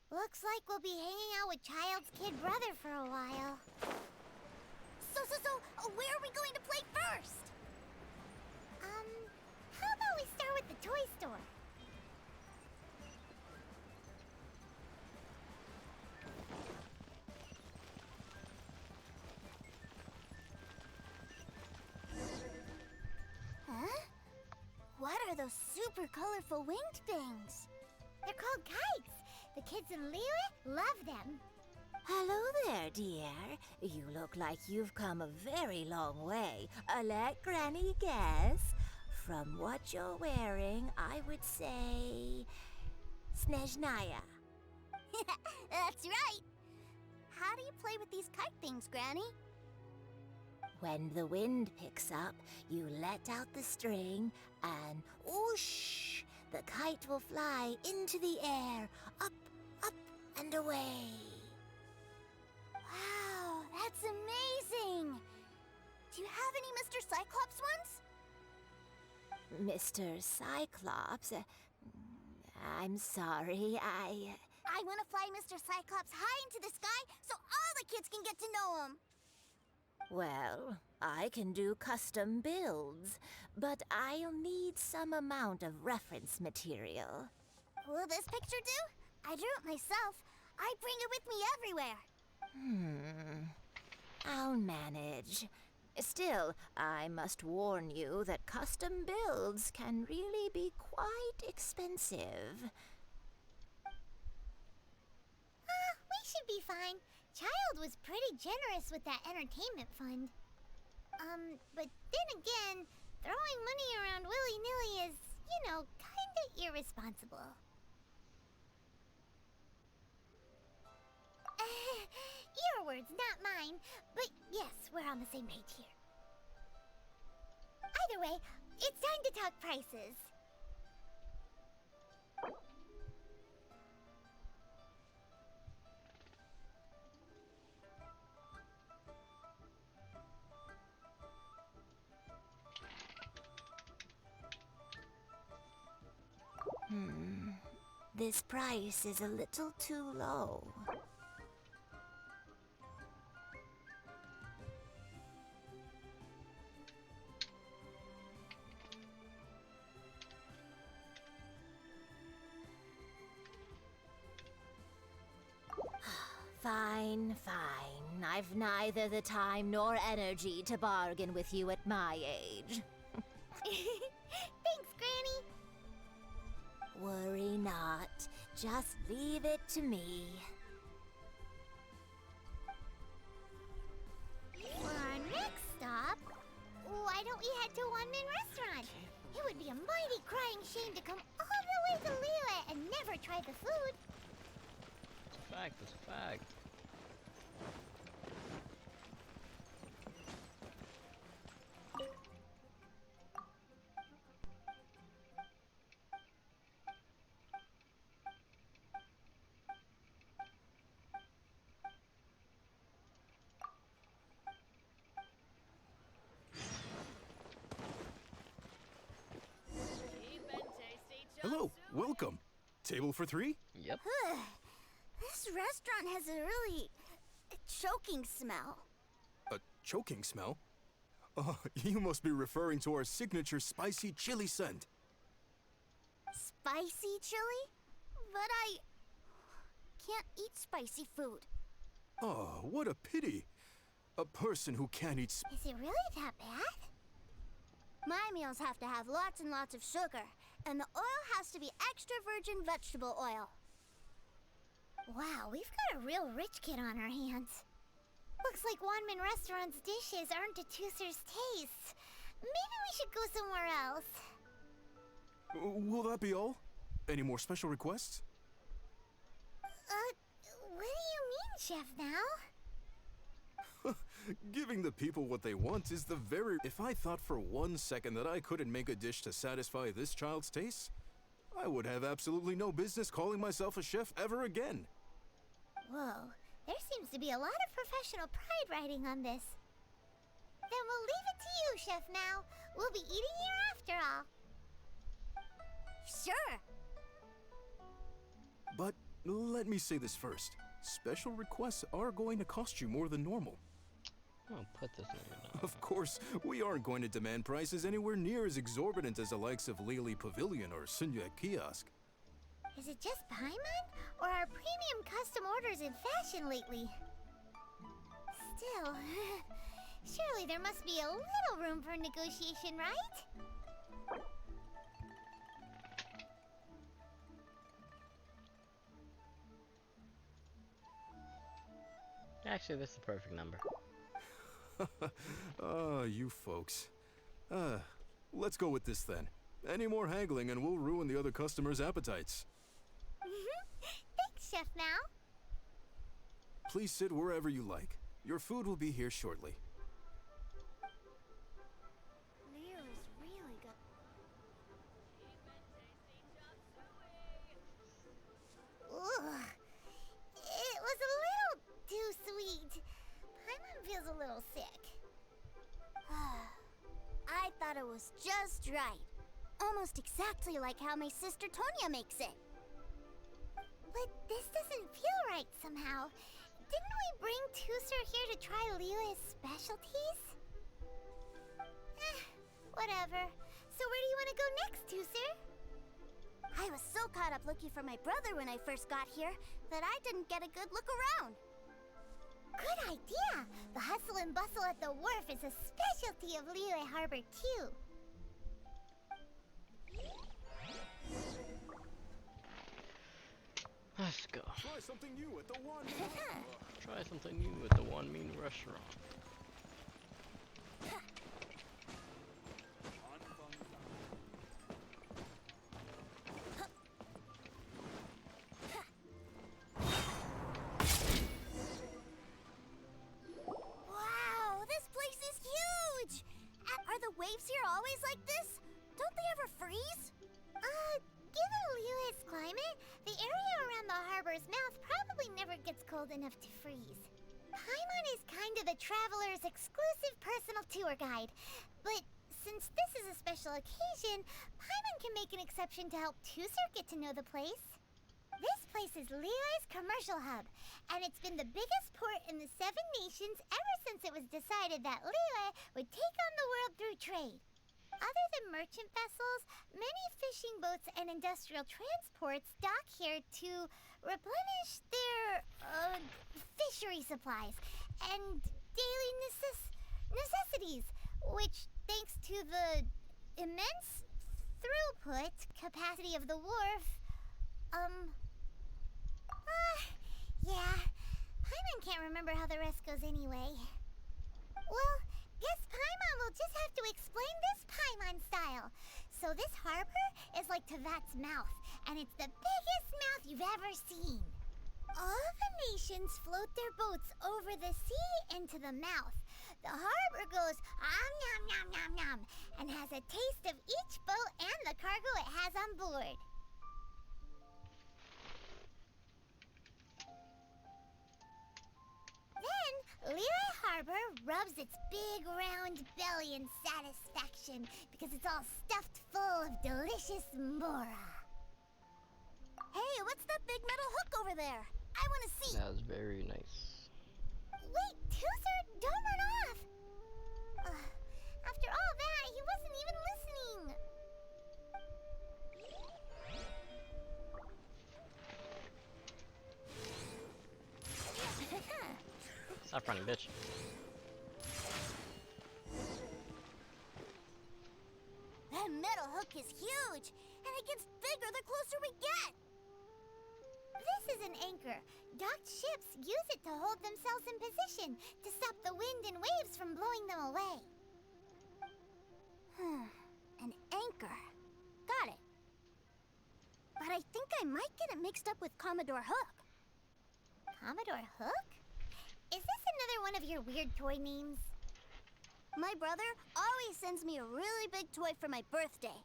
Looks like we'll be hanging out with Childe's kid brother for a while. So, where are we going to play first? How about we start with the toy store? Huh? What are those super colorful winged things? They're called kites. The kids in Liyue love them. Hello there, dear. You look like you've come a very long way. Let Granny guess. From what you're wearing, I would say... Snezhnaya. That's right. How do you play with these kite things, Granny? When the wind picks up, you let out the string and whoosh! The kite will fly into the air, up, and away. Wow, that's amazing! Do you have any Mr. Cyclops ones? Mr. Cyclops? I'm sorry, I want to fly Mr. Cyclops high into the sky so all the kids can get to know him. Well, I can do custom builds, but I'll need some amount of reference material. Will this picture do? I drew it myself. I bring it with me everywhere. I'll manage. Still, I must warn you that custom builds can really be quite expensive. We should be fine. Childe was pretty generous with that entertainment fund. But then again, throwing money around willy-nilly is, kinda irresponsible. Your words, not mine. But yes, we're on the same page here. Either way, it's time to talk prices. This price is a little too low. Fine. I've neither the time nor energy to bargain with you at my age. Thanks, Granny. Worry not. Just leave it to me. For our next stop, why don't we head to One-Man Restaurant? It would be a mighty crying shame to come all the way to Liyue and never try the food. That's a fact. Hello, welcome. Table for 3? Yep. This restaurant has a really choking smell. A choking smell? Oh, you must be referring to our signature spicy chili scent. Spicy chili? But I can't eat spicy food. Oh, what a pity. A person who can't eat Is it really that bad? My meals have to have lots and lots of sugar, and the oil has to be extra virgin vegetable oil. Wow, we've got a real rich kid on our hands. Looks like One-Man Restaurant's dishes aren't to Tooser's taste. Maybe we should go somewhere else. Will that be all? Any more special requests? What do you mean, Chef now? Giving the people what they want is the very... If I thought for 1 second that I couldn't make a dish to satisfy this child's taste, I would have absolutely no business calling myself a chef ever again. Whoa, there seems to be a lot of professional pride riding on this. Then we'll leave it to you, Chef Mao. We'll be eating here after all. Sure. But let me say this first. Special requests are going to cost you more than normal. I'll put this in your nose. Of course, we aren't going to demand prices anywhere near as exorbitant as the likes of Liyue Pavilion or Sunya Kiosk. Is it just Paimon, or are premium custom orders in fashion lately? Still, surely there must be a little room for negotiation, right? Actually, this is the perfect number. Ah, you folks. Let's go with this then. Any more haggling and we'll ruin the other customers' appetites. Thanks, Chef Mao. Please sit wherever you like. Your food will be here shortly. Liyue is really good. Ugh. It was a little too sweet. Paimon feels a little sick. I thought it was just right. Almost exactly like how my sister Tonya makes it. But this doesn't feel right somehow. Didn't we bring Tusser here to try Liyue's specialties? Whatever. So where do you want to go next, Tusser? I was so caught up looking for my brother when I first got here that I didn't get a good look around. Good idea! The hustle and bustle at the wharf is a specialty of Liyue Harbor, too. Let's go. Try something new at the one. Try something new at the One Mean restaurant. Wow, this place is huge! Are the waves here always like this? Don't they ever freeze? Given Liyue's climate, the area around the harbor's mouth probably never gets cold enough to freeze. Paimon is kind of the traveler's exclusive personal tour guide, but since this is a special occasion, Paimon can make an exception to help Tusser get to know the place. This place is Liyue's commercial hub, and it's been the biggest port in the Seven Nations ever since it was decided that Liyue would take on the world through trade. Other than merchant vessels, many fishing boats and industrial transports dock here to replenish their fishery supplies and daily necessities, which, thanks to the immense throughput capacity of the wharf, yeah, Paimon can't remember how the rest goes anyway. Well, guess Paimon will just have to explain this Paimon style. So this harbor is like Tevat's mouth, and it's the biggest mouth you've ever seen. All the nations float their boats over the sea into the mouth. The harbor goes nom nom nom nom and has a taste of each boat and the cargo it has on board. Then, Liyue Harbor rubs its big round belly in satisfaction because it's all stuffed full of delicious mora. Hey, what's that big metal hook over there? I want to see. That was very nice. Wait, Tusser, don't run off. After all that, he wasn't even listening. Stop running, bitch. That metal hook is huge, and it gets bigger the closer we get. This is an anchor. Docked ships use it to hold themselves in position to stop the wind and waves from blowing them away. An anchor. Got it. But I think I might get it mixed up with Commodore Hook. Commodore Hook? Is this another one of your weird toy names? My brother always sends me a really big toy for my birthday.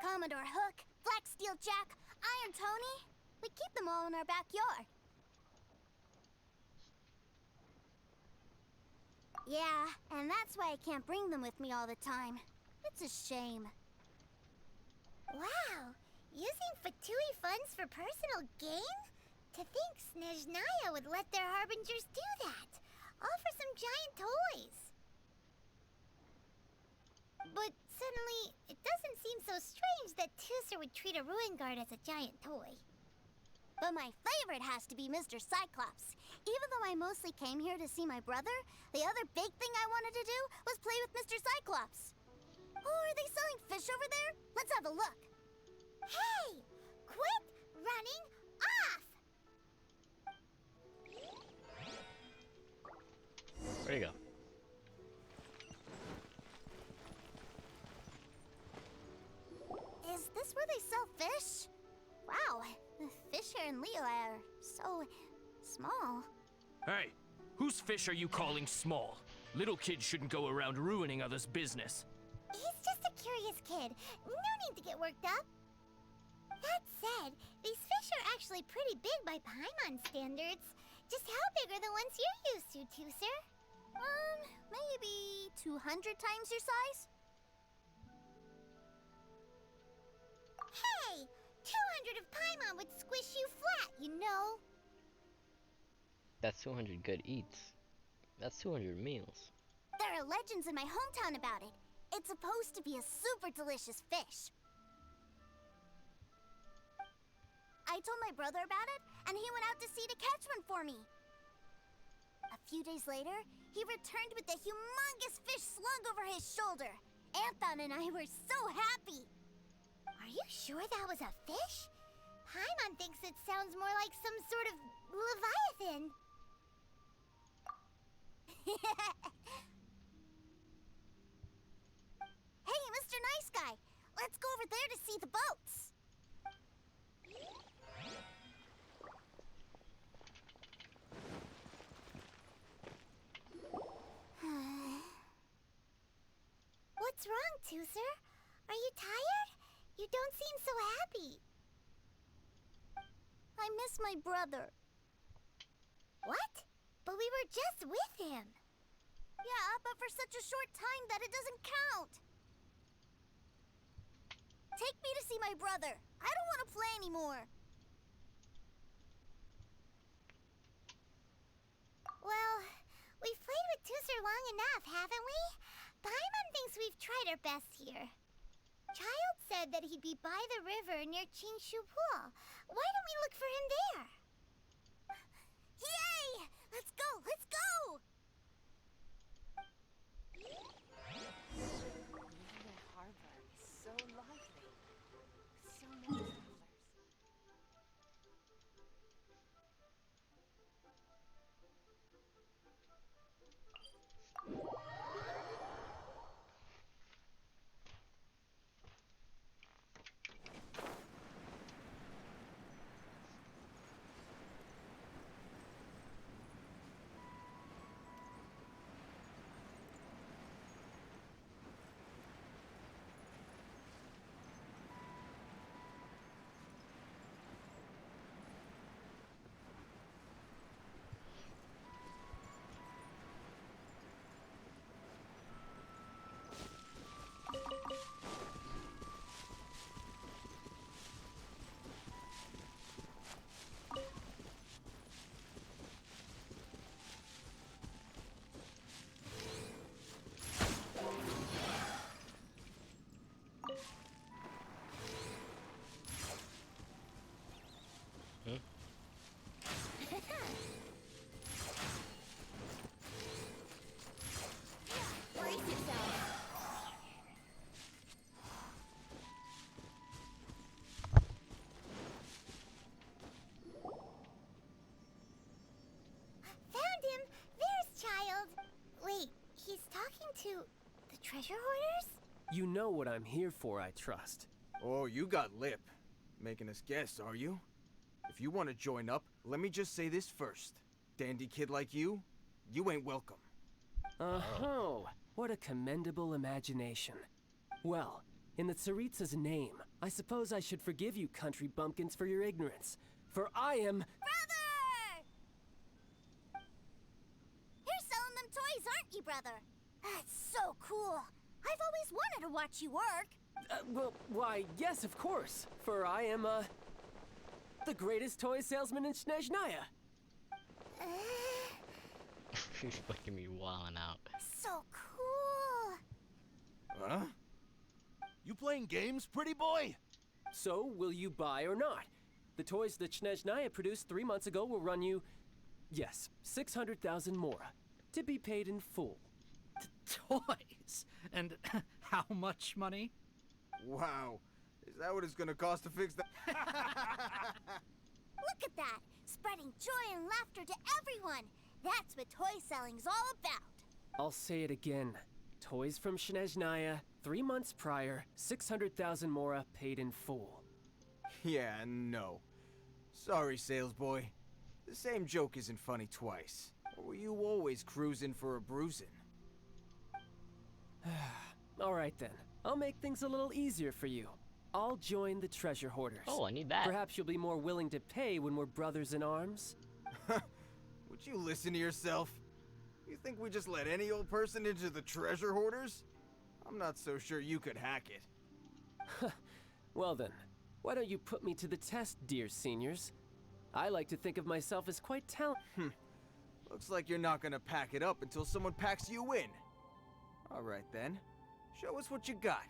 Commodore Hook, Black Steel Jack, Iron Tony. We keep them all in our backyard. Yeah, and that's why I can't bring them with me all the time. It's a shame. Wow, using Fatui funds for personal gain? To think Snezhnaya would let their harbingers do that. All for some giant toys. But suddenly, it doesn't seem so strange that Tusser would treat a ruin guard as a giant toy. But my favorite has to be Mr. Cyclops. Even though I mostly came here to see my brother, the other big thing I wanted to do was play with Mr. Cyclops. Oh, are they selling fish over there? Let's have a look. Hey! Quit running off! Where'd he go? Is this where they sell fish? Wow, the fish here in Liyue are so small. Hey, whose fish are you calling small? Little kids shouldn't go around ruining others' business. He's just a curious kid. No need to get worked up. That said, these fish are actually pretty big by Paimon standards. Just how big are the ones you're used to, Tusser? Maybe 200 times your size? Hey! 200 of Paimon would squish you flat, you know? That's 200 good eats. That's 200 meals. There are legends in my hometown about it. It's supposed to be a super delicious fish. I told my brother about it, and he went out to sea to catch one for me. A few days later, he returned with a humongous fish slung over his shoulder. Anton and I were so happy. Are you sure that was a fish? Paimon thinks it sounds more like some sort of leviathan. Hey, Mr. Nice Guy, let's go over there to see the boats. What's wrong, Tusser? Are you tired? You don't seem so happy. I miss my brother. What? But we were just with him. Yeah, but for such a short time that it doesn't count. Take me to see my brother. I don't want to play anymore. Well, we've played with Tusser long enough, haven't we? Paimon thinks we've tried our best here. Child said that he'd be by the river near Qingshu Pool. Why don't we look for him there? Yay! Let's go! Let's go! The harbor is so lively. So many travelers. Brace yourself. Found him! There's Child! Wait, he's talking to the treasure hoarders? You know what I'm here for, I trust. Oh, you got lip. Making us guess, are you? If you want to join up, let me just say this first. Dandy kid like you, you ain't welcome. Oh, what a commendable imagination. Well, in the Tsaritsa's name, I suppose I should forgive you country bumpkins for your ignorance. For I am... Brother! You're selling them toys, aren't you, brother? That's so cool. I've always wanted to watch you work. well, why, yes, of course. For I am, the greatest toy salesman in Snezhnaya. She's fucking me wildin' out. So cool. Huh? You playing games, pretty boy? So, will you buy or not? The toys that Snezhnaya produced 3 months ago will run you, yes, 600,000 mora, to be paid in full. Toys? And how much money? Wow. Is that what it's gonna cost to fix that? Look at that! Spreading joy and laughter to everyone! That's what toy selling's all about! I'll say it again. Toys from Snezhnaya, 3 months prior, 600,000 mora paid in full. Yeah, no. Sorry, sales boy. The same joke isn't funny twice. Or were you always cruising for a bruising? All right then. I'll make things a little easier for you. I'll join the treasure hoarders. Oh, I need that. Perhaps you'll be more willing to pay when we're brothers in arms. Would you listen to yourself? You think we just let any old person into the treasure hoarders? I'm not so sure you could hack it. Well then, why don't you put me to the test, dear seniors? I like to think of myself as quite talented. Looks like you're not gonna pack it up until someone packs you in. Alright then, show us what you got.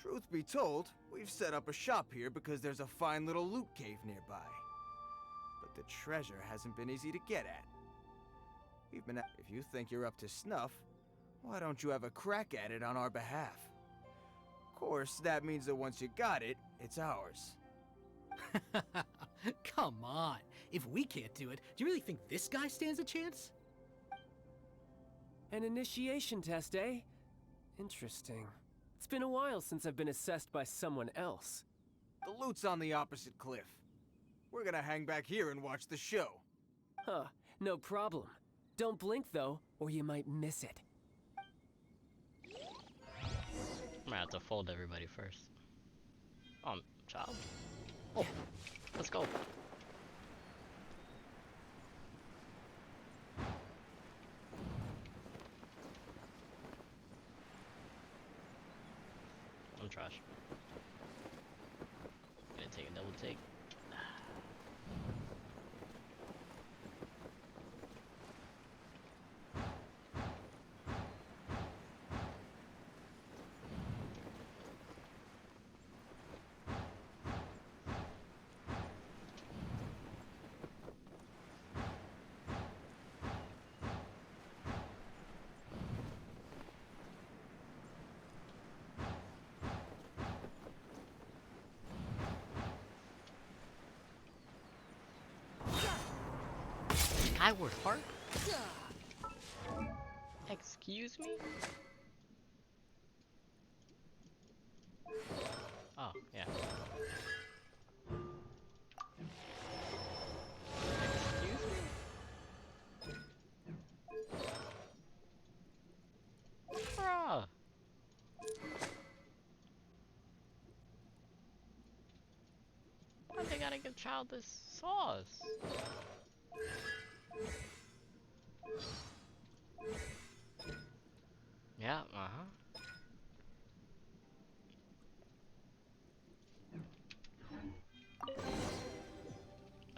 Truth be told, we've set up a shop here because there's a fine little loot cave nearby. But the treasure hasn't been easy to get at. If you think you're up to snuff, why don't you have a crack at it on our behalf? Of course, that means that once you got it, it's ours. Come on. If we can't do it, do you really think this guy stands a chance? An initiation test, eh? Interesting. It's been a while since I've been assessed by someone else. The loot's on the opposite cliff. We're gonna hang back here and watch the show. Huh, no problem. Don't blink though, or you might miss it. I'm gonna have to fold everybody first. Child. Oh, let's go. I'm trash. Gonna take a double take. Skyward Heart? Excuse me? Oh, yeah. Excuse me? Bruh! Why they gotta give Child this sauce? Yeah,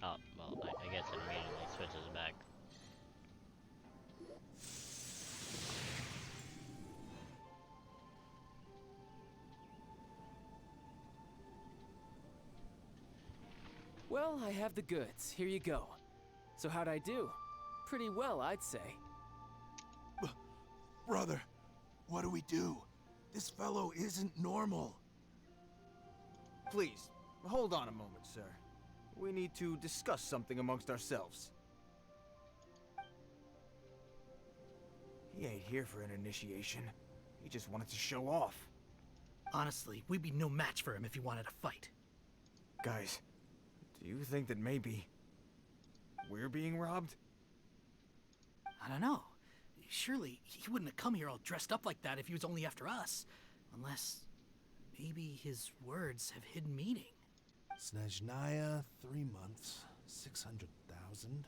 Oh, well, I guess it immediately switches back. Well, I have the goods. Here you go. So how'd I do? Pretty well, I'd say. Brother, what do we do? This fellow isn't normal. Please, hold on a moment, sir. We need to discuss something amongst ourselves. He ain't here for an initiation. He just wanted to show off. Honestly, we'd be no match for him if he wanted to fight. Guys, do you think that maybe we're being robbed? I don't know. Surely, he wouldn't have come here all dressed up like that if he was only after us. Unless, maybe his words have hidden meaning. Snezhnaya, 3 months, 600,000.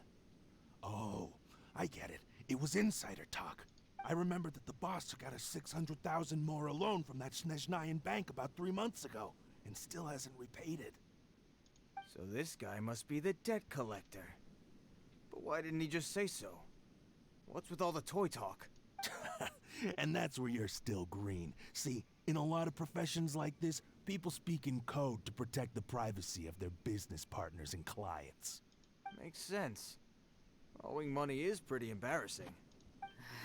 Oh, I get it. It was insider talk. I remember that the boss took out a 600,000 more a loan from that Snezhnayan bank about 3 months ago, and still hasn't repaid it. So this guy must be the debt collector. But why didn't he just say so? What's with all the toy talk? And that's where you're still green. See, in a lot of professions like this, people speak in code to protect the privacy of their business partners and clients. Makes sense. Owing money is pretty embarrassing.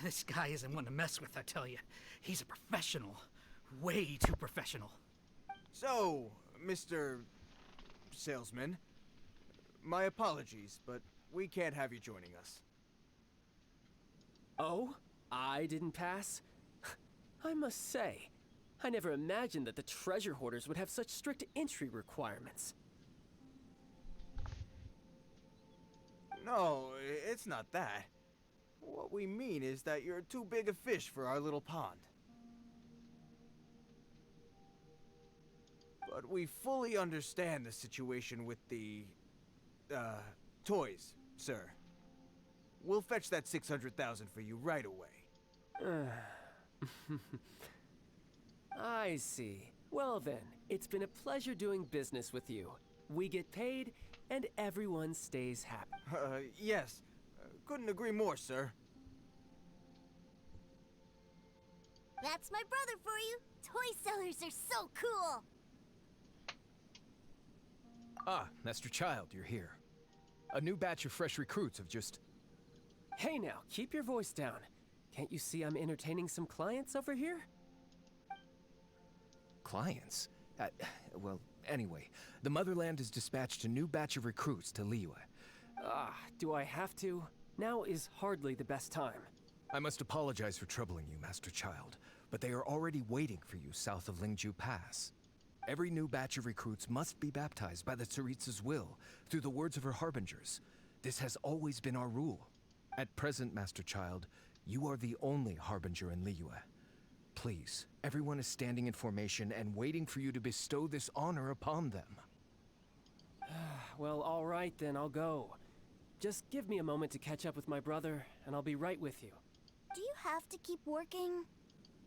This guy isn't one to mess with, I tell you. He's a professional. Way too professional. So, Mr. Salesman, my apologies, but we can't have you joining us. Oh? I didn't pass? I must say, I never imagined that the treasure hoarders would have such strict entry requirements. No, it's not that. What we mean is that you're too big a fish for our little pond. But we fully understand the situation with the, toys, sir. We'll fetch that 600,000 for you right away. I see. Well then, it's been a pleasure doing business with you. We get paid, and everyone stays happy. Yes. Couldn't agree more, sir. That's my brother for you. Toy sellers are so cool. Ah, Master Childe, you're here. A new batch of fresh recruits have just... Hey now, keep your voice down. Can't you see I'm entertaining some clients over here? Clients? Well, anyway, the Motherland has dispatched a new batch of recruits to Liyue. Do I have to? Now is hardly the best time. I must apologize for troubling you, Master Childe, but they are already waiting for you south of Lingju Pass. Every new batch of recruits must be baptized by the Tsaritsa's will, through the words of her harbingers. This has always been our rule. At present, Master Childe, you are the only harbinger in Liyue. Please, everyone is standing in formation and waiting for you to bestow this honor upon them. Well, all right then, I'll go. Just give me a moment to catch up with my brother, and I'll be right with you. Do you have to keep working?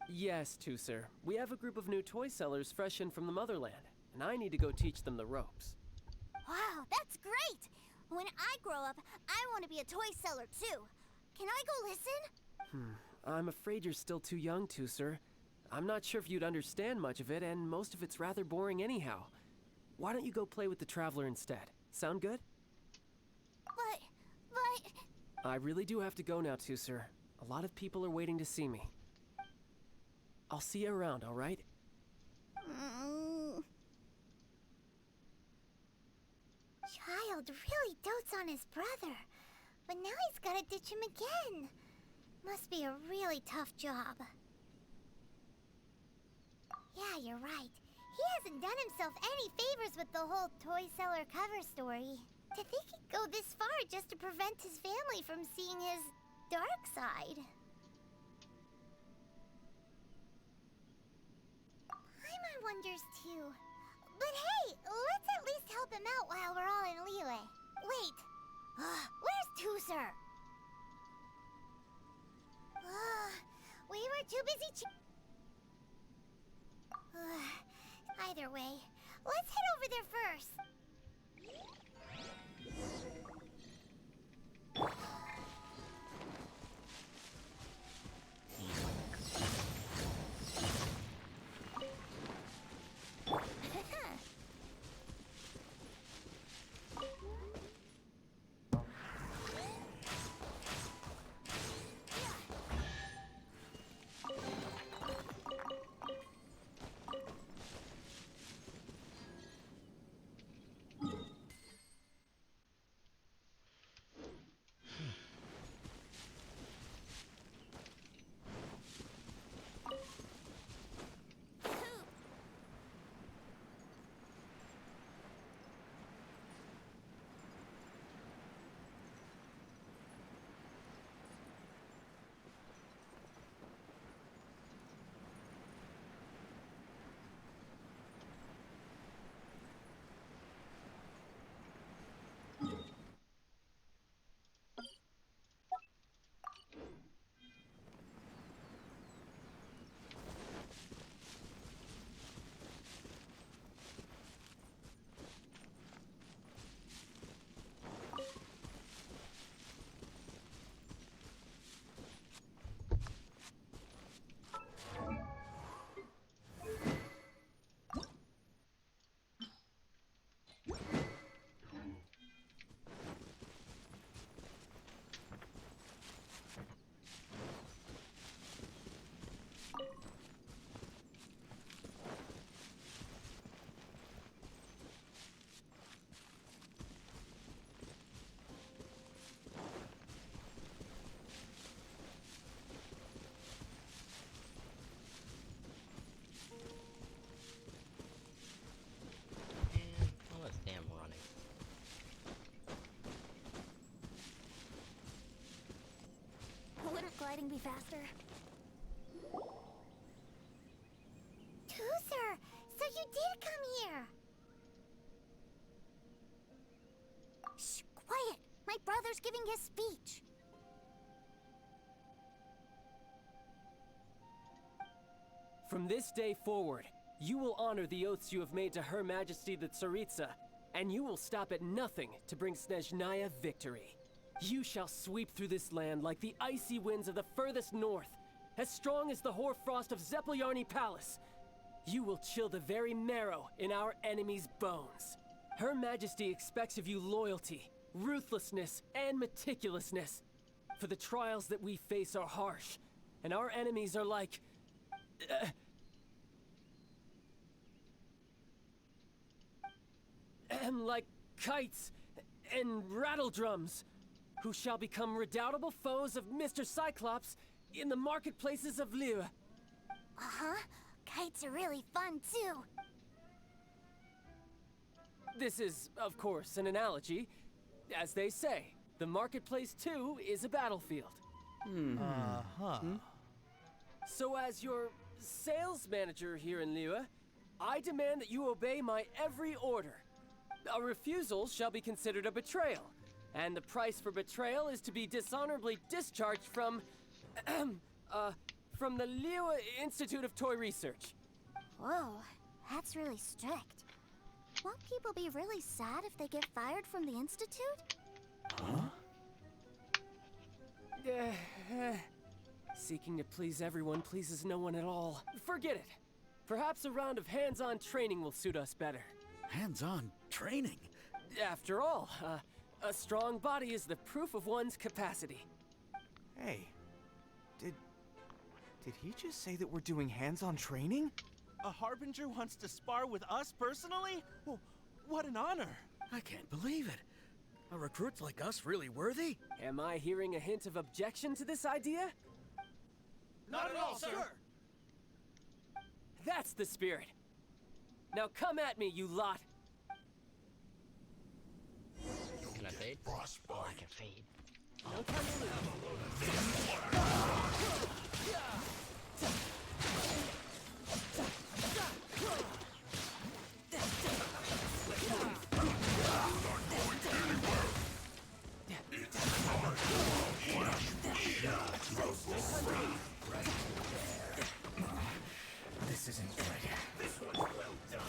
Yes, sir. We have a group of new toy sellers fresh in from the Motherland, and I need to go teach them the ropes. Wow, that's great! When I grow up, I want to be a toy seller too. Can I go listen? I'm afraid you're still too young, sir. I'm not sure if you'd understand much of it, and most of it's rather boring anyhow. Why don't you go play with the Traveler instead? Sound good? But... I really do have to go now, sir. A lot of people are waiting to see me. I'll see you around, all right? Childe really dotes on his brother, but now he's gotta ditch him again. Must be a really tough job. Yeah, you're right. He hasn't done himself any favors with the whole toy seller cover story. To think he'd go this far just to prevent his family from seeing his dark side. Paimon wonders too. But hey, let's at least help him out while we're all in Liyue. Wait, where's Tuser? We were too busy either way, let's head over there first. be faster. Tooser, so you did come here. Shh, quiet. My brother's giving his speech. From this day forward, you will honor the oaths you have made to Her Majesty the Tsaritsa, and you will stop at nothing to bring Snezhnaya victory. You shall sweep through this land like the icy winds of the furthest north, as strong as the hoarfrost of Zepelyarny Palace. You will chill the very marrow in our enemies' bones. Her Majesty expects of you loyalty, ruthlessness, and meticulousness. For the trials that we face are harsh, and our enemies are like... like kites and rattle drums, who shall become redoubtable foes of Mr. Cyclops in the marketplaces of Liyue. Uh-huh. Kites are really fun, too. This is, of course, an analogy. As they say, the marketplace, too, is a battlefield. So as your sales manager here in Liyue, I demand that you obey my every order. A refusal shall be considered a betrayal, and the price for betrayal is to be dishonorably discharged from the Liyue Institute of Toy Research. Whoa, that's really strict. Won't people be really sad if they get fired from the Institute? Seeking to please everyone pleases no one at all. Forget it. Perhaps a round of hands-on training will suit us better. Hands-on training? After all, a strong body is the proof of one's capacity. Hey, did he just say that we're doing hands-on training? A Harbinger wants to spar with us personally? Well, what an honor! I can't believe it. Are recruits like us really worthy? Am I hearing a hint of objection to this idea? Not at all, sir! That's the spirit. Now come at me, you lot. Can I fade? Oh, I can fade. No time to This isn't good. This one's well done.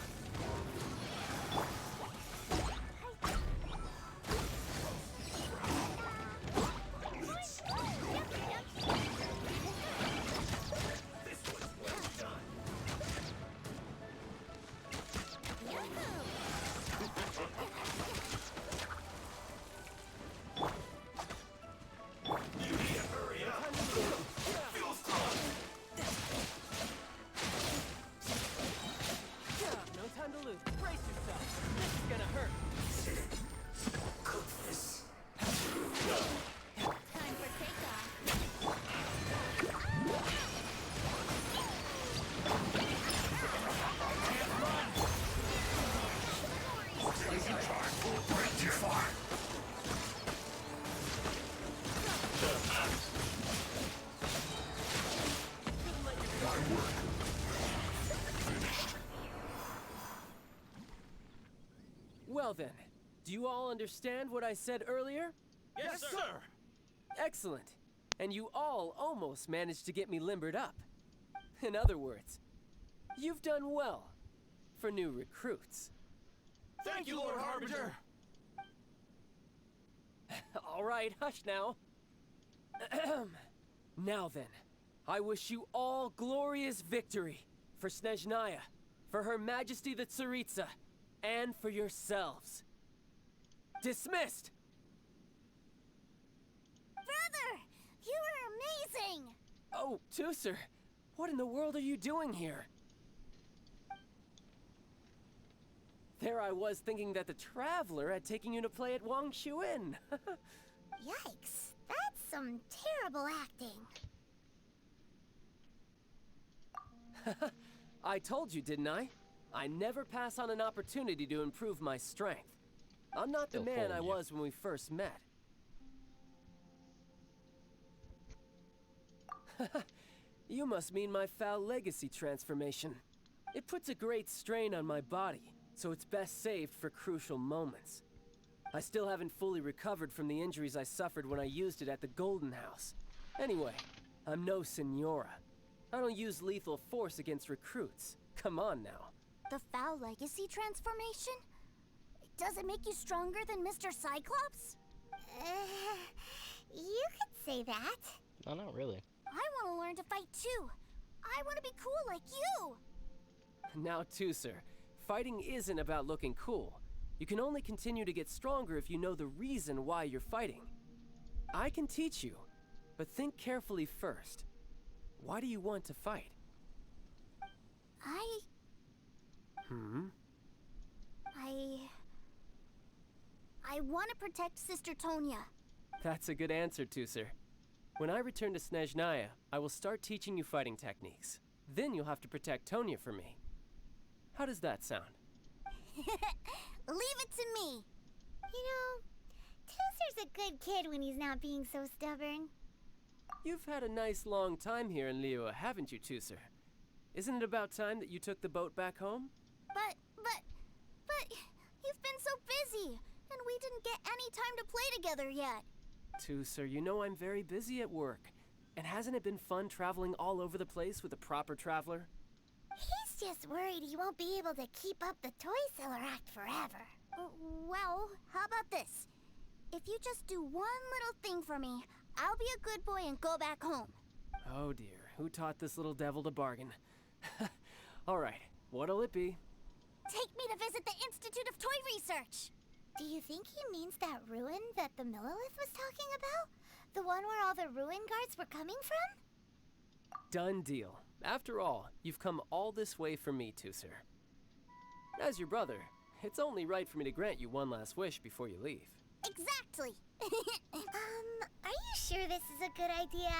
Well then, do you all understand what I said earlier? Yes, sir! Excellent. And you all almost managed to get me limbered up. In other words, you've done well for new recruits. Thank you, Lord Harbinger! All right, hush now. Now then, I wish you all glorious victory for Snezhnaya, for Her Majesty the Tsaritsa, and for yourselves. Dismissed! Brother, you are amazing! Oh, Tooser, what in the world are you doing here? There I was thinking that the Traveler had taken you to play at Wang Shuin. Yikes, that's some terrible acting. I told you, didn't I? I never pass on an opportunity to improve my strength. I'm not the man I was when we first met. You must mean my foul legacy transformation. It puts a great strain on my body, so it's best saved for crucial moments. I still haven't fully recovered from the injuries I suffered when I used it at the Golden House. Anyway, I'm no Senora. I don't use lethal force against recruits. Come on now. The foul legacy transformation? Does it make you stronger than Mr. Cyclops? You could say that. No, not really. I want to learn to fight too. I want to be cool like you. Now, too, sir, fighting isn't about looking cool. You can only continue to get stronger if you know the reason why you're fighting. I can teach you, but think carefully first. Why do you want to fight? I want to protect Sister Tonya. That's a good answer, too, sir. When I return to Snezhnaya, I will start teaching you fighting techniques. Then you'll have to protect Tonya for me. How does that sound? Leave it to me. You know, Tooser's a good kid when he's not being so stubborn. You've had a nice long time here in Liyue, haven't you, Tooser? Isn't it about time that you took the boat back home? But you've been so busy, and we didn't get any time to play together yet. Tooser, you know I'm very busy at work. And hasn't it been fun traveling all over the place with a proper traveler? He's just worried he won't be able to keep up the toy seller act forever. Well, how about this? If you just do one little thing for me, I'll be a good boy and go back home. Oh dear, who taught this little devil to bargain? All right, what'll it be? Take me to visit the Institute of Toy Research. Do you think he means that ruin that the Millilith was talking about? The one where all the ruin guards were coming from? Done deal. After all, you've come all this way for me, Tooser. As your brother, it's only right for me to grant you one last wish before you leave. Exactly. Are you sure this is a good idea?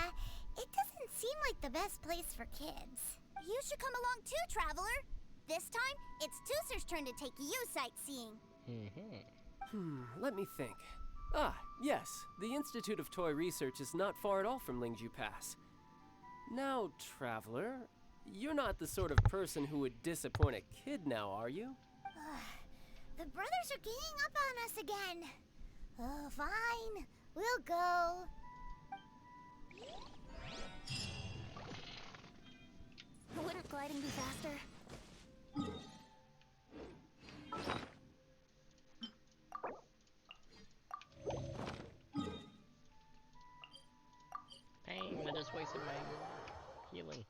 It doesn't seem like the best place for kids. You should come along too, Traveler. This time, it's Tooser's turn to take you sightseeing. Let me think. Ah, yes, the Institute of Toy Research is not far at all from Lingju Pass. Now, Traveler, you're not the sort of person who would disappoint a kid now, are you? The brothers are ganging up on us again. Oh, fine. We'll go. Wouldn't gliding be faster? Pain, I just wasted my healing.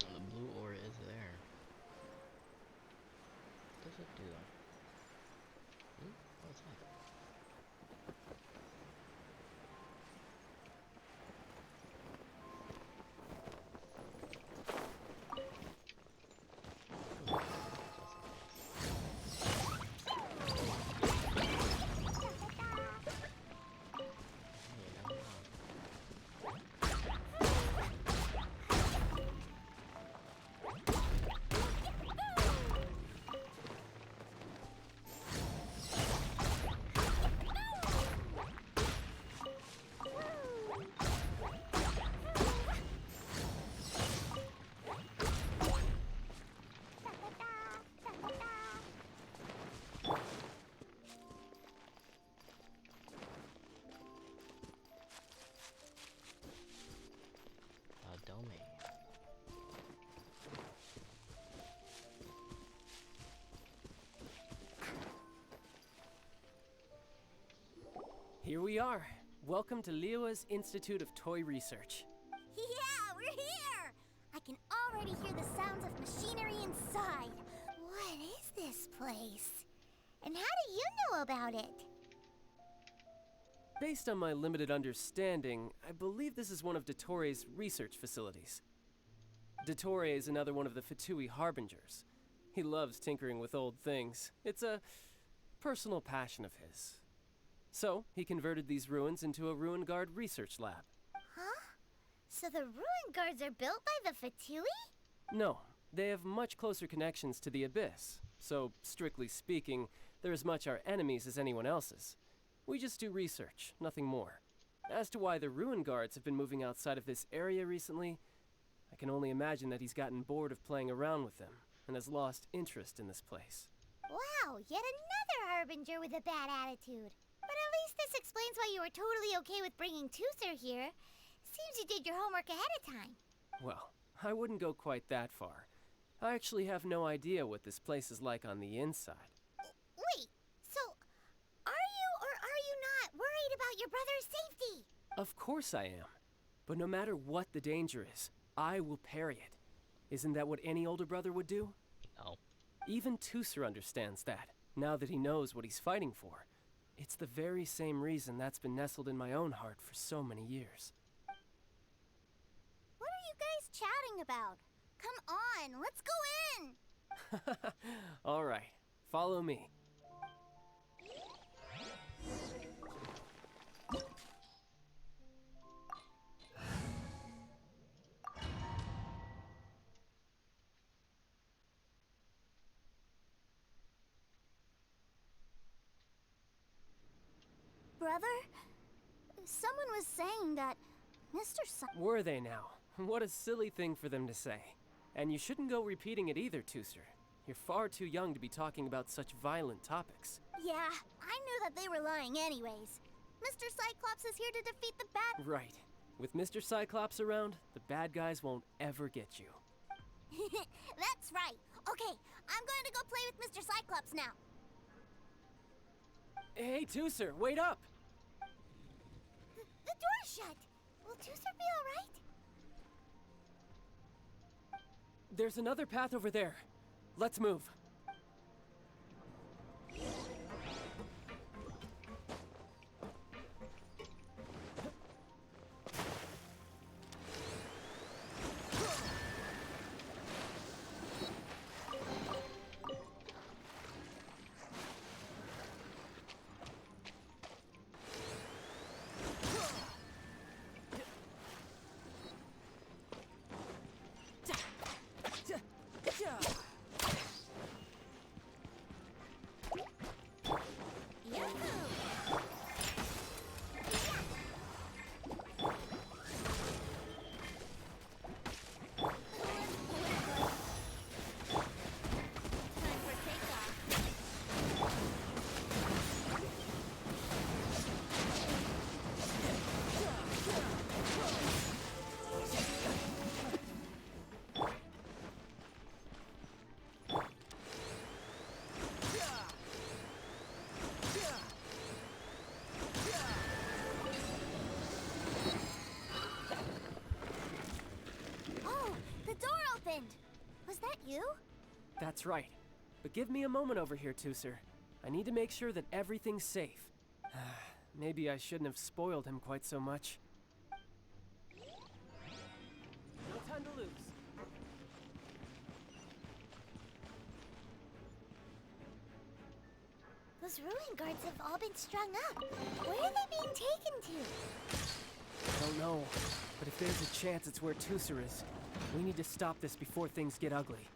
And the blue ore is there. What does it do? What's that? Domain. Here we are. Welcome to Liyue's Institute of Toy Research. Yeah, we're here! I can already hear the sounds of machinery inside. What is this place? And how do you know about it? Based on my limited understanding, I believe this is one of Dottoro's research facilities. Dottore is another one of the Fatui Harbingers. He loves tinkering with old things. It's a personal passion of his. So, he converted these ruins into a Ruin Guard research lab. Huh? So the ruin guards are built by the Fatui? No, they have much closer connections to the Abyss. So, strictly speaking, they're as much our enemies as anyone else's. We just do research, nothing more. As to why the Ruin Guards have been moving outside of this area recently, I can only imagine that he's gotten bored of playing around with them and has lost interest in this place. Wow, yet another harbinger with a bad attitude. But at least this explains why you were totally okay with bringing Tooser here. Seems you did your homework ahead of time. Well, I wouldn't go quite that far. I actually have no idea what this place is like on the inside. Wait, so are you or are you not worried about your brother's safety? Of course I am. But no matter what the danger is, I will parry it. Isn't that what any older brother would do? No. Even Tooser understands that, now that he knows what he's fighting for. It's the very same reason that's been nestled in my own heart for so many years. What are you guys chatting about? Come on, let's go in! All right, follow me. Brother, someone was saying that Mr. Were they now? What a silly thing for them to say. And you shouldn't go repeating it either, Tooser. You're far too young to be talking about such violent topics. Yeah, I knew that they were lying anyways. Mr. Cyclops is here to defeat the bad— Right. With Mr. Cyclops around, the bad guys won't ever get you. That's right. Okay, I'm going to go play with Mr. Cyclops now. Hey, Tooser, wait up! The door's shut. Will Tooser be alright? There's another path over there. Let's move. Was that you? That's right. But give me a moment over here, Tooser. I need to make sure that everything's safe. Maybe I shouldn't have spoiled him quite so much. No time to lose. Those ruin guards have all been strung up. Where are they being taken to? I don't know, but if there's a chance it's where Tooser is, we need to stop this before things get ugly.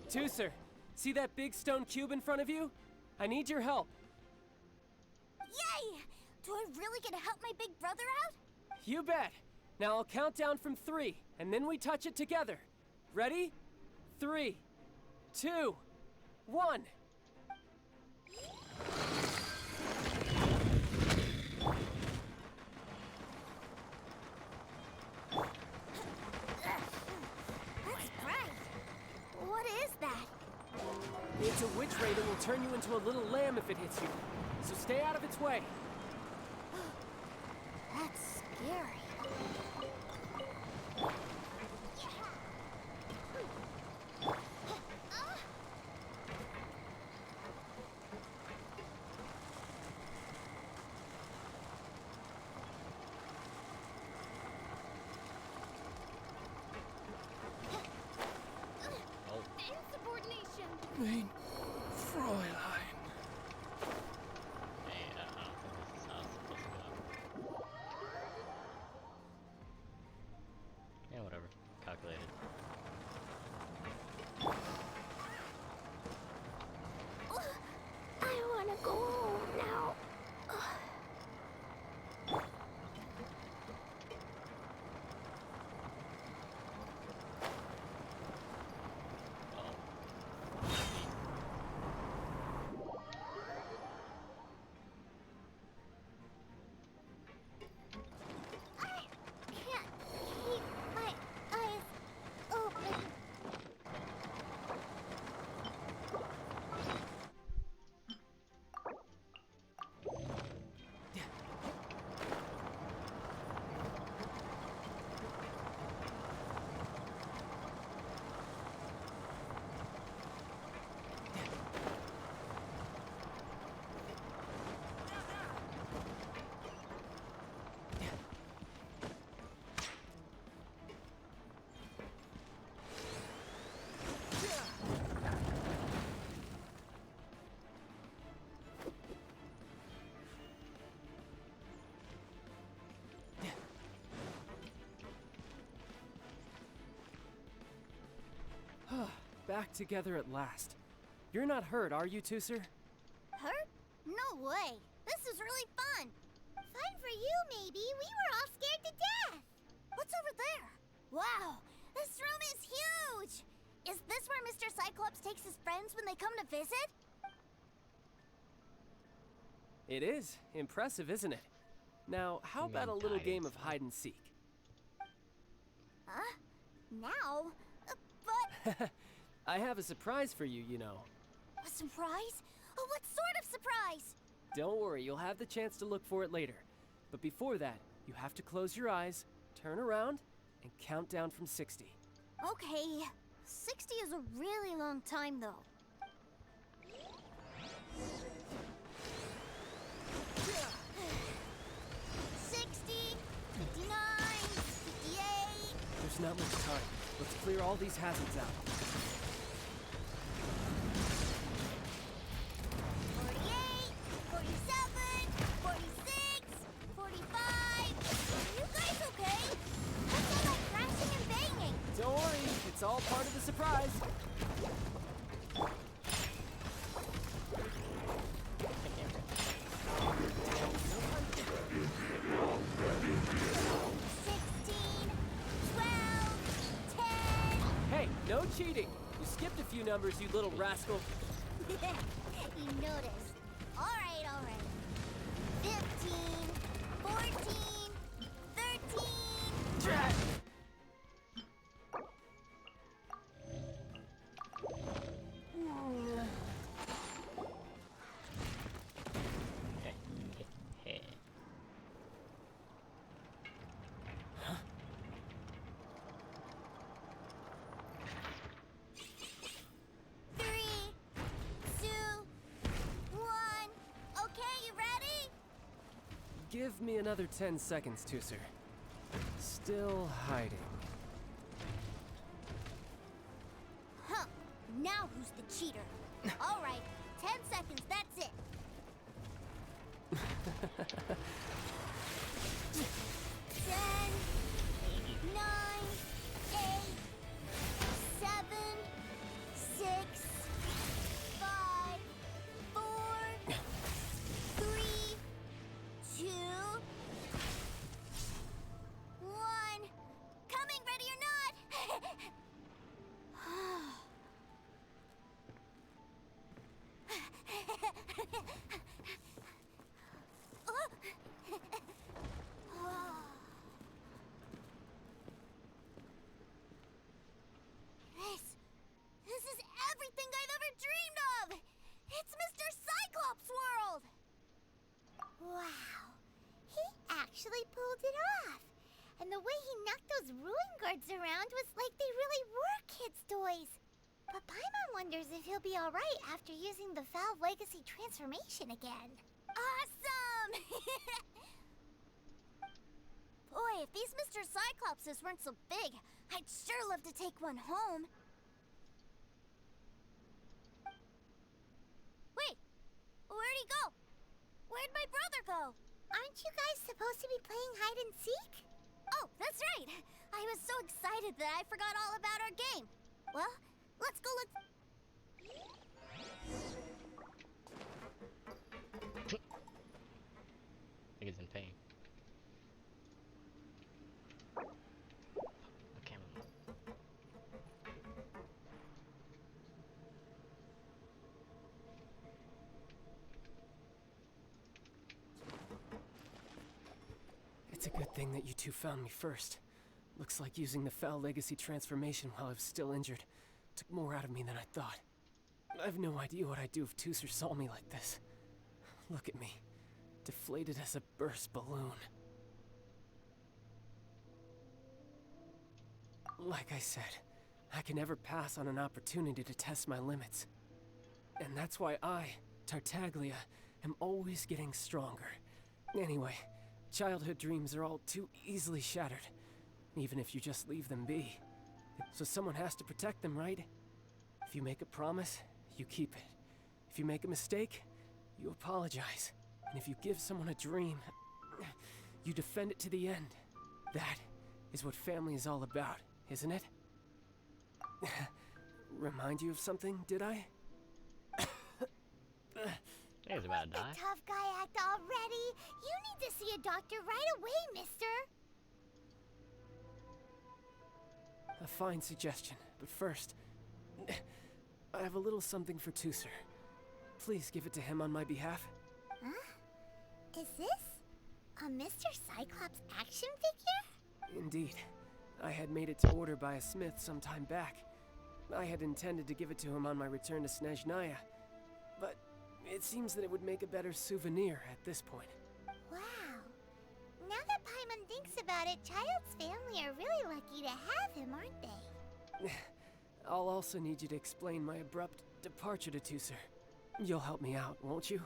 Tooser, see that big stone cube in front of you? I need your help. Yay! Do I really get to help my big brother out? You bet. Now I'll count down from 3, and then we touch it together. Ready? 3, 2, 1. That's bright. What is that? It's a witch ray that will turn you into a little lamb if it hits you. So stay out of its way. That's scary. Insubordination! Mein Fräulein. Hey, I don't think this is how it's supposed to go. Yeah, whatever. Calculated. I wanna go home now. I can't keep my eyes open. Back together at last. You're not hurt, are you, Tooser? Hurt? No way. This is really fun. Fun for you, maybe. We were all scared to death. What's over there? Wow, this room is huge. Is this where Mr. Cyclops takes his friends when they come to visit? It is. Impressive, isn't it? Now, how about a little game of hide and seek? Huh? Now? But I have a surprise for you, you know. a surprise? Oh, what sort of surprise? Don't worry, you'll have the chance to look for it later. But before that, you have to close your eyes, turn around, and count down from 60. Okay, 60 is a really long time, though. 60, 59, 58. There's not much time. Let's clear all these hazards out. 48, 47, 46, 45. Are you guys okay? What's all that crashing and banging? Don't worry, it's all part of the surprise. Hey, no cheating! You skipped a few numbers, you little rascal. You noticed. All right. 15, 14, 13. Three, two, one. Okay, you ready? Give me another 10 seconds, Tooser. Still hiding. Huh. Now who's the cheater? All right, 10 seconds, that's it. 10, 9, 8, 7, 6, 6, 5, 4, 3, 2, 1. Coming, ready or not. This is everything I've ever dreamed of! It's Mr. Cyclops' world! Wow. He actually pulled it off. And the way he knocked those ruin guards around was like they really were kids' toys. But Paimon wonders if he'll be alright after using the Valve Legacy transformation again. Awesome! Boy, if these Mr. Cyclopses weren't so big, I'd sure love to take one home. Wait, where'd he go? Where'd my brother go? Aren't you guys supposed to be playing hide and seek? Oh, that's right! I was so excited that I forgot all about our game. Well, let's go look. I think he's in pain. The camera. It's a good thing that you two found me first. Looks like using the Foul Legacy transformation while I was still injured took more out of me than I thought. I have no idea what I'd do if Tooser saw me like this. Look at me, deflated as a burst balloon. Like I said, I can never pass on an opportunity to test my limits. And that's why I, Tartaglia, am always getting stronger. Anyway, childhood dreams are all too easily shattered, even if you just leave them be. So someone has to protect them, right? If you make a promise, you keep it. If you make a mistake, you apologize. And if you give someone a dream, you defend it to the end. That is what family is all about, isn't it? Remind you of something, did I? He's about to die. Tough guy act already. You need to see a doctor right away, mister. A fine suggestion, but first, I have a little something for Tooser. Please give it to him on my behalf. Huh? Is this a Mr. Cyclops action figure? Indeed. I had made it to order by a smith some time back. I had intended to give it to him on my return to Snezhnaya, but it seems that it would make a better souvenir at this point. Wow. Now that Paimon thinks about it, Child's family are really lucky to have him, aren't they? I'll also need you to explain my abrupt departure to Tooser. You'll help me out, won't you?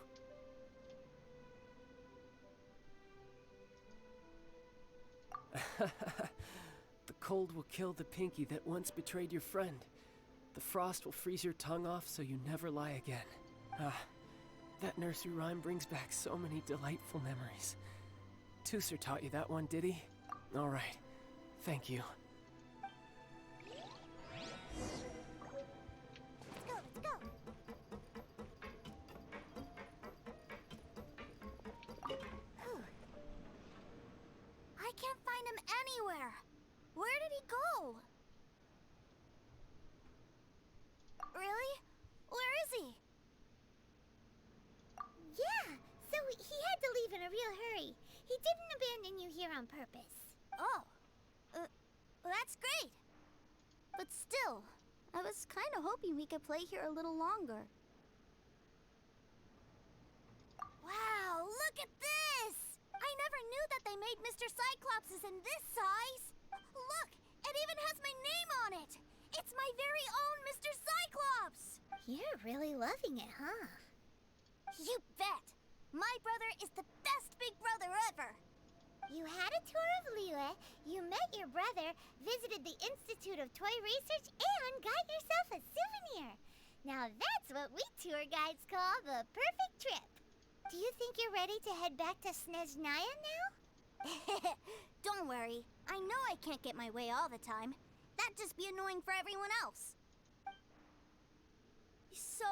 The cold will kill the pinky that once betrayed your friend. The frost will freeze your tongue off so you never lie again. Ah, that nursery rhyme brings back so many delightful memories. Tooser taught you that one, did he? All right. Thank you. Let's go, let's go. I can't find him anywhere. Where did he go? Really? Where is he? Yeah, so he had to leave in a real hurry. He didn't abandon you here on purpose. Oh, that's great. But still, I was kind of hoping we could play here a little longer. Wow, look at this! I never knew that they made Mr. Cyclopses in this size. Look, it even has my name on it. It's my very own Mr. Cyclops. You're really loving it, huh? You bet. My brother is the best big brother ever. You had a tour of Liyue, you met your brother, visited the Institute of Toy Research, and got yourself a souvenir. Now that's what we tour guides call the perfect trip. Do you think you're ready to head back to Snezhnaya now? Don't worry. I know I can't get my way all the time. That'd just be annoying for everyone else. So,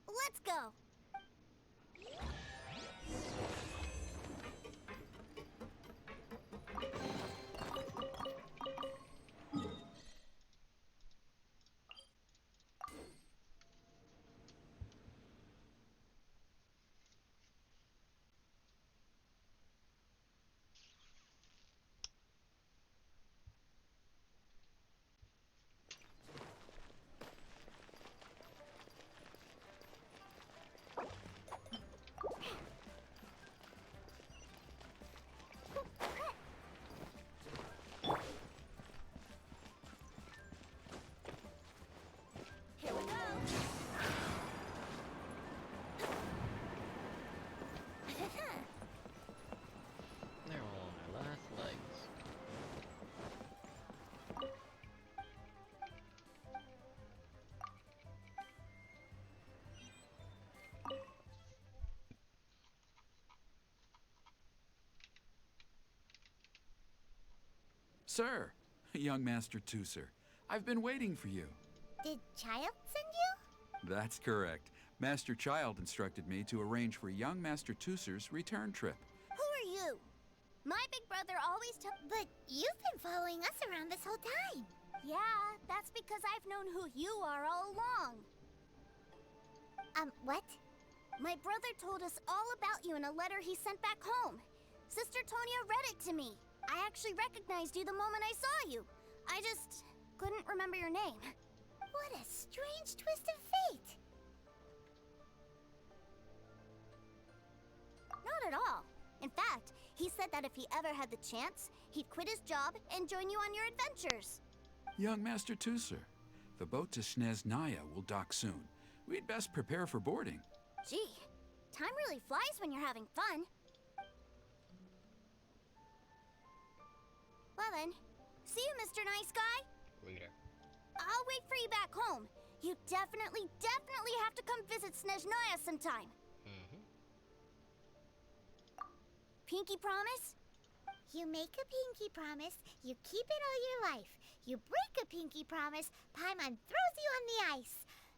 let's go. Here we go. They're all on their last legs. Sir, young Master Tooser, I've been waiting for you. Did Child send you? That's correct. Master Child instructed me to arrange for young Master Tooser's return trip. Who are you? My big brother always took. But you've been following us around this whole time. Yeah, that's because I've known who you are all along. What? My brother told us all about you in a letter he sent back home. Sister Tonya read it to me. I actually recognized you the moment I saw you. I just couldn't remember your name. What a strange twist of fate. Not at all. In fact, he said that if he ever had the chance, he'd quit his job and join you on your adventures. Young Master Tooser, the boat to Sneznaya will dock soon. We'd best prepare for boarding. Gee, time really flies when you're having fun. Well then, see you, Mr. Nice Guy. Reader. I'll wait for you back home. You definitely have to come visit Sneznaya sometime. Pinky promise? You make a pinky promise, you keep it all your life. You break a pinky promise, Paimon throws you on the ice.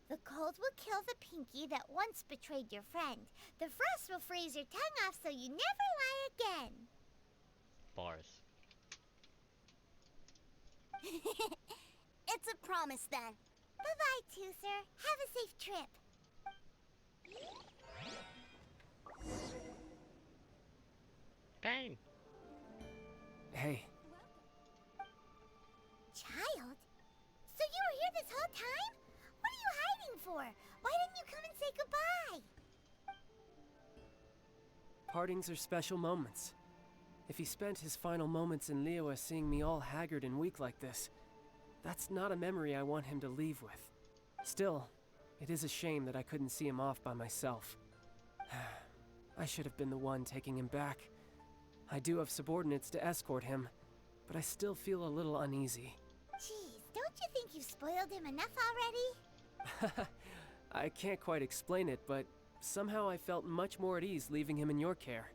The cold will kill the pinky that once betrayed your friend. The frost will freeze your tongue off so you never lie again. Bars. It's a promise then. Bye-bye, Tooser. Have a safe trip. Pain. Hey, Child? So you were here this whole time? What are you hiding for? Why didn't you come and say goodbye? partings are special moments. If he spent his final moments in Liyue seeing me all haggard and weak like this, that's not a memory I want him to leave with. Still, it is a shame that I couldn't see him off by myself. I should have been the one taking him back. I do have subordinates to escort him, but I still feel a little uneasy. Jeez, don't you think you've spoiled him enough already? I can't quite explain it, but somehow I felt much more at ease leaving him in your care.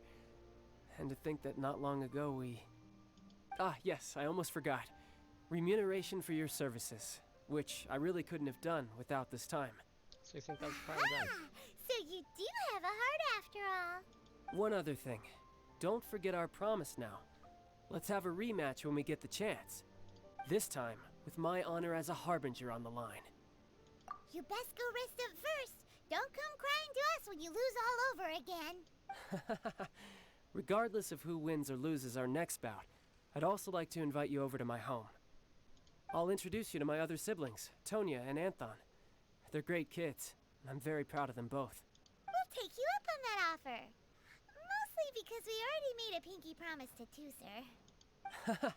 And to think that not long ago we... Ah, yes, I almost forgot. Remuneration for your services, which I really couldn't have done without this time. So you think that's probably done? So you do have a heart after all. One other thing. Don't forget our promise now. Let's have a rematch when we get the chance. This time, with my honor as a harbinger on the line. You best go rest up first. Don't come crying to us when you lose all over again. Regardless of who wins or loses our next bout, I'd also like to invite you over to my home. I'll introduce you to my other siblings, Tonya and Anthon. They're great kids, and I'm very proud of them both. We'll take you up on that offer. Mostly because we already made a pinky promise to Tooser.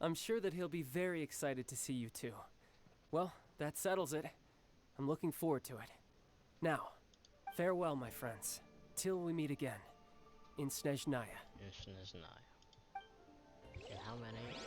I'm sure that he'll be very excited to see you too. Well, that settles it. I'm looking forward to it. Now, farewell, my friends, till we meet again in Sneznaya. In Sneznaya. In how many